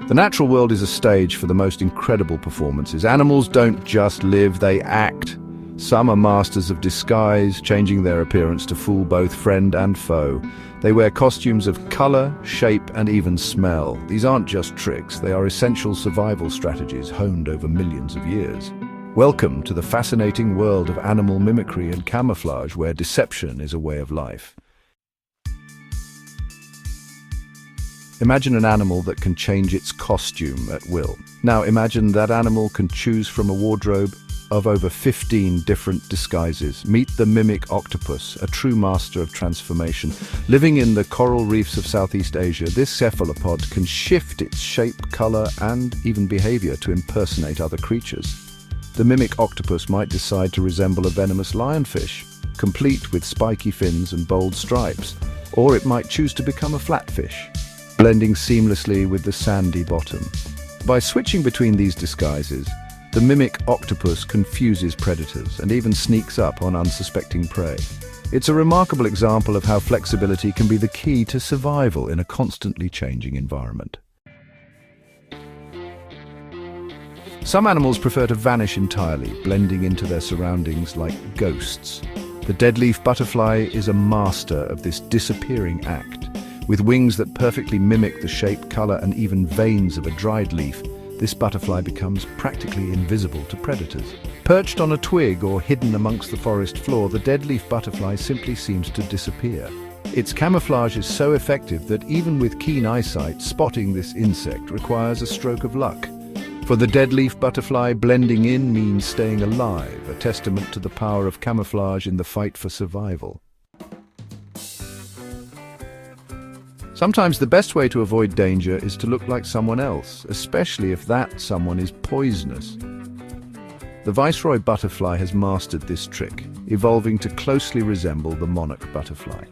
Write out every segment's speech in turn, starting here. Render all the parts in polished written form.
The natural world is a stage for the most incredible performances. Animals don't just live, they act. Some are masters of disguise, changing their appearance to fool both friend and foe. They wear costumes of color, shape, and even smell. These aren't just tricks, they are essential survival strategies honed over millions of years. Welcome to the fascinating world of animal mimicry and camouflage, where deception is a way of life. Imagine an animal that can change its costume at will. Now imagine that animal can choose from a wardrobe of over 15 different disguises. Meet the mimic octopus, a true master of transformation. Living in the coral reefs of Southeast Asia, this cephalopod can shift its shape, color, and even behavior to impersonate other creatures. The mimic octopus might decide to resemble a venomous lionfish, complete with spiky fins and bold stripes, or it might choose to become a flatfish, blending seamlessly with the sandy bottom. By switching between these disguises, the mimic octopus confuses predators and even sneaks up on unsuspecting prey. It's a remarkable example of how flexibility can be the key to survival in a constantly changing environment. Some animals prefer to vanish entirely, blending into their surroundings like ghosts. The deadleaf butterfly is a master of this disappearing act. With wings that perfectly mimic the shape, color, and even veins of a dried leaf, this butterfly becomes practically invisible to predators. Perched on a twig or hidden amongst the forest floor, the deadleaf butterfly simply seems to disappear. Its camouflage is so effective that even with keen eyesight, spotting this insect requires a stroke of luck. For the deadleaf butterfly, blending in means staying alive, a testament to the power of camouflage in the fight for survival. Sometimes the best way to avoid danger is to look like someone else, especially if that someone is poisonous. The viceroy butterfly has mastered this trick, evolving to closely resemble the monarch butterfly.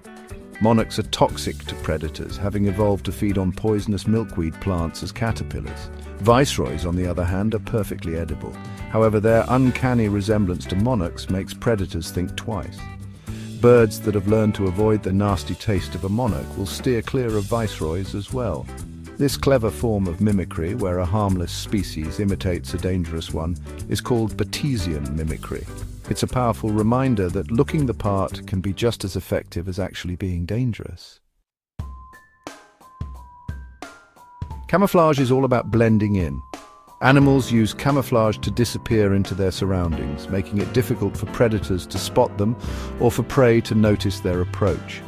Monarchs are toxic to predators, having evolved to feed on poisonous milkweed plants as caterpillars. Viceroys, on the other hand, are perfectly edible. However, their uncanny resemblance to monarchs makes predators think twice. Birds that have learned to avoid the nasty taste of a monarch will steer clear of viceroys as well. This clever form of mimicry, where a harmless species imitates a dangerous one, is called Batesian mimicry. It's a powerful reminder that looking the part can be just as effective as actually being dangerous. Camouflage is all about blending in. Animals use camouflage to disappear into their surroundings, making it difficult for predators to spot them or for prey to notice their approach.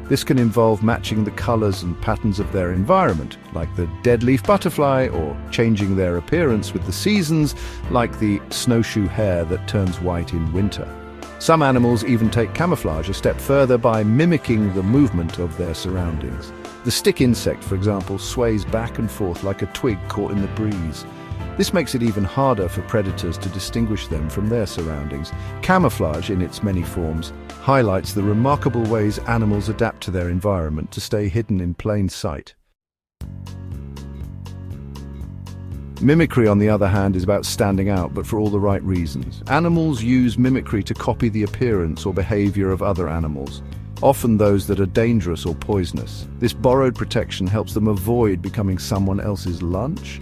This can involve matching the colors and patterns of their environment, like the deadleaf butterfly, or changing their appearance with the seasons, like the snowshoe hare that turns white in winter. Some animals even take camouflage a step further by mimicking the movement of their surroundings. The stick insect, for example, sways back and forth like a twig caught in the breeze. This makes it even harder for predators to distinguish them from their surroundings. Camouflage, in its many forms, highlights the remarkable ways animals adapt to their environment to stay hidden in plain sight. Mimicry, on the other hand, is about standing out, but for all the right reasons. Animals use mimicry to copy the appearance or behavior of other animals, often those that are dangerous or poisonous. This borrowed protection helps them avoid becoming someone else's lunch.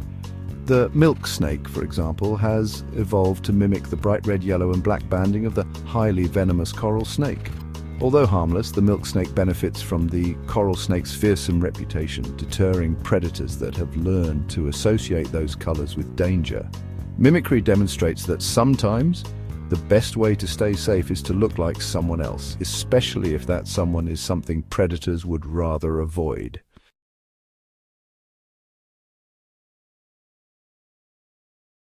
The milk snake, for example, has evolved to mimic the bright red, yellow, and black banding of the highly venomous coral snake. Although harmless, the milk snake benefits from the coral snake's fearsome reputation, deterring predators that have learned to associate those colors with danger. Mimicry demonstrates that sometimes the best way to stay safe is to look like someone else, especially if that someone is something predators would rather avoid.